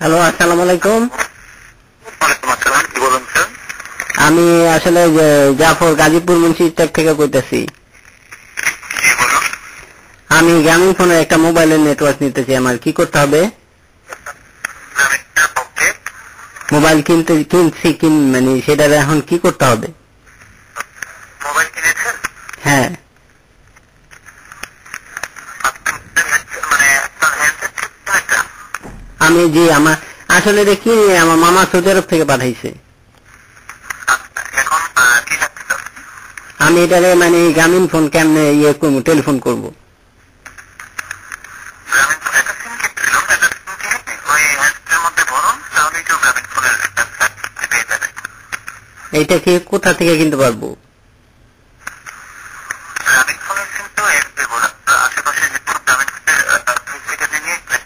Hello, আসসালামু আলাইকুম। ওয়ালাইকুম আসসালাম। কি বলুন স্যার? আমি আসলে জাফর গাজীপুর মুন্সিপাল থেকে কইতেছি। জি বলুন। আমি গ্রামীণ ফোনের একটা মোবাইলের নেটওয়ার্ক নিতে চাই। আমার কি করতে হবে? ওকে, মোবাইল কিনছি মানে সেটার এখন কি করতে হবে? মোবাইল কিনেছেন? হ্যাঁ, আপনি মানে আপনার হ্যান্ডসেট একটা আমি আমার আসলে দেখি আমার মামা সৌদি আরব থেকে পাঠাইছে। এখন কি লাগছে? আমি এটারে মানে গ্রামীণ ফোন কেমনে করবো, টেলিফোন করবো। গ্রামীণ ফোন একটা সিম কিনছিল, একটা সিম কিনে ওই হ্যান্ডসেটের মধ্যে ভরুন, তাহলেই কেউ গ্রামীণ ফোনের একটা সার্ভিস পেয়ে যাবে। এইটা কি কোথা থেকে কিনতে পারবো? গ্রামীণ ফোনের সিম তো এভেলেবল, আশেপাশে যে কোনো গ্রামীণ ফোনের অফিস থেকে নিয়ে আসবেন।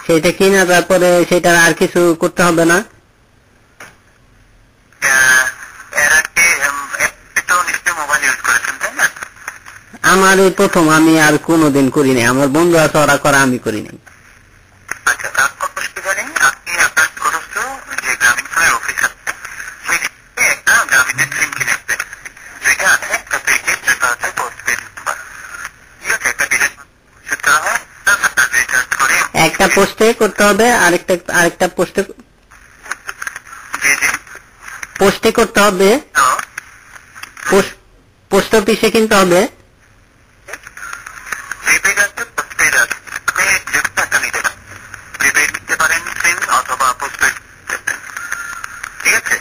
সেটা কিনা তারপরে সেটা আর কিছু করতে হবে না? এর আগে তো নিশ্চয়ই মোবাইল ইউজ করেছেন, তাই না? আমার এই প্রথম, আমি আর কোনোদিন করি নাই। আমার বন্ধু আছে ওরা করা, আমি করি নাই। আচ্ছা, তারপর অসুবিধা নেই। আপনি আপনার নিকটস্থ যে গ্রামীণ ফোনের অফিস আছে সেখানে একটা গ্রামীণের সিম কিনে নেবেন। যেটা আছে একটা প্রিপেড, যেটা হচ্ছে পোস্টপেড নাম্বার। ঠিক আছে, একটা ডিরেক্ট সেট করা হয়, আপনার রিচার্জ করে একটা পোস্টে করতে হবে, আরেকটা পোস্টে জি জি পোস্টে করতে হবে। তো পোস্ট অফিসে কিনতে হবে। প্রিপেড আছে, পোস্টপেড আছে। আপনি যে কোনো একটা নিতে পারেন, প্রিপেড নিতে পারেন সিম অথবা পোস্টপেড। ঠিক আছে,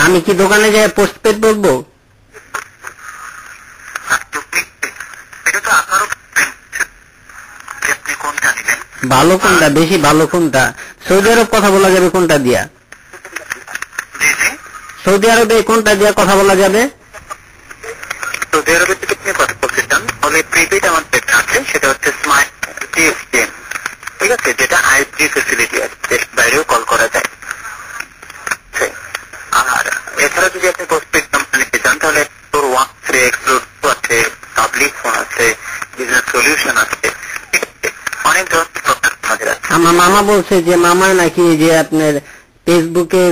আমি কি দোকানে যাই পোস্টপেড বলবো? এটা তো আপনারও যে আপনি কোনটা নেবেন। ভালো কোনটা, বেশি ভালো কোনটা? সৌদি আরব কথা বলা যাবে কোনটা দিয়া? জি জি, সৌদি আরবে কোনটা দিয়া কথা বলা যাবে? সৌদি আরবের থেকে আপনি কথা বলতে চান তাহলে প্রিপেড আমার যেটা আছে সেটা হচ্ছে স্মার্ট জিএসএম। ঠিক আছে, যেটা আইএসডি ফেসিলিটি আছে, এর বাইরেও কল করা যায়। ঠিক। আর এছাড়া যদি আপনি পোস্টপেড নাম্বার নিতে চান তাহলে তোর ওয়ান আছে, এক্সপ্লোর আছে, পাবলিক ফোন আছে, বিজনেস সলিউশন আছে। ঠিক আছে, অনেক ধরনের প্রোডাক্ট আমাদের আছে। আমার মামা বলছে যে মামা নাকি যে আপনার ফেসবুকে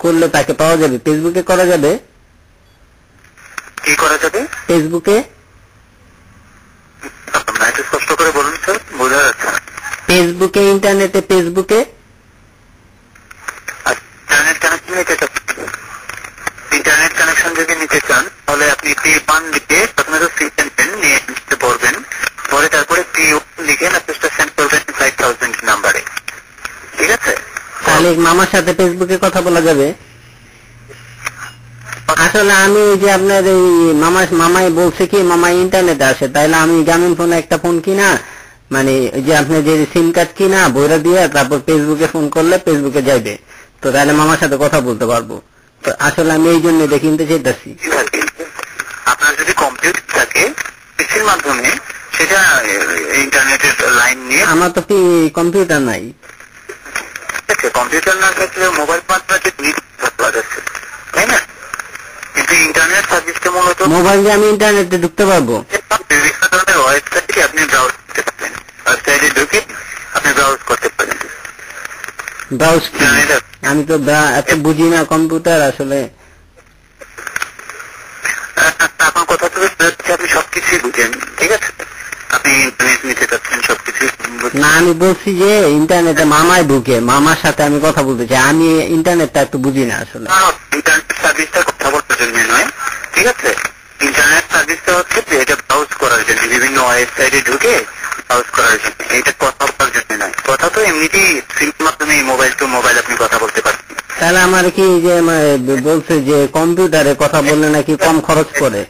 করলে তাকে পাওয়া যাবে। ফেসবুকে করা যাবে? কি করা যাবে? ফেসবুকে একটু স্পষ্ট করে বলুন স্যার, বোঝা যাচ্ছে না। ফেসবুকে ইন্টারনেটে ফেসবুকে ইন্টারনেট কানেকশন নিতে চান? ইন্টারনেট কানেকশন যদি নিতে চান তাহলে আপনি P1 লিখে প্রথমে তো সিম নিয়ে নিতে পড়বেন, পরে তারপরে P1 লিখে মেসেজটা সেন্ড করবেন 5000 নাম্বারে। ঠিক আছে, তাহলে মামার সাথে ফেসবুকে কথা বলা যাবে। আসলে আমি যে আপনার এই মামাই বলছে কি মামা ইন্টারনেটে আসে, তাইলে আমি গ্রামীণ ফোনে একটা ফোন কিনা মানে যে আপনার যে সিম কার্ড কিনা বইরা দিয়ে তারপর ফেসবুকে ফোন করলে ফেসবুকে যাইবে, তো তাহলে মামার সাথে কথা বলতে পারবো। তো আসলে আমি এই জন্য এটা কিনতে চাইতেছি। আপনার যদি কম্পিউটার থাকে পিসির মাধ্যমে সেটা ইন্টারনেটের লাইন নিয়ে। আমার তো কম্পিউটার নাই। ঠিক আছে, কম্পিউটার না থাকলে মোবাইল মাধ্যমে পাওয়া যাচ্ছে, তাই না? কিন্তু ইন্টারনেট সার্ভিসটা মূলত মোবাইল দিয়ে আমি ইন্টারনেটে ঢুকতে পারবো। বিভিন্ন ধরনের ওয়েবসাইটে আপনি ব্রাউজ করতে পারেন। ওয়েবসাইটে ঢুকে আপনি ব্রাউজ করতে পারেন। ব্রাউজ কি? আমি তো এত বুঝি না কম্পিউটার আসলে। আপনার কথা তো হচ্ছে আপনি সবকিছুই বুঝেন। ঠিক আছে, আপনি ইন্টারনেট নিতে চাচ্ছেন, সবকিছুই না, আমি বলছি যে ইন্টারনেটে মামায় ঢুকে মামার সাথে আমি কথা বলতে চাই। আমি ইন্টারনেটটা একটু বুঝি না আসলে। ইন্টারনেট সার্ভিসটা কথা বলার জন্য নয়। ঠিক আছে, ইন্টারনেট সার্ভিসটা হচ্ছে যে এটা ব্রাউজ করার জন্য, বিভিন্ন ওয়েবসাইটে ঢুকে ব্রাউজ করার জন্য, এটা কথা বলার জন্য নয়। কথা তো এমনিতেই সিমের মাধ্যমে মোবাইল টু মোবাইল আপনি কথা বলতে পারছেন। তাহলে আমার কি যে বলছে যে কম্পিউটারে কথা বললে নাকি কম খরচ পড়ে।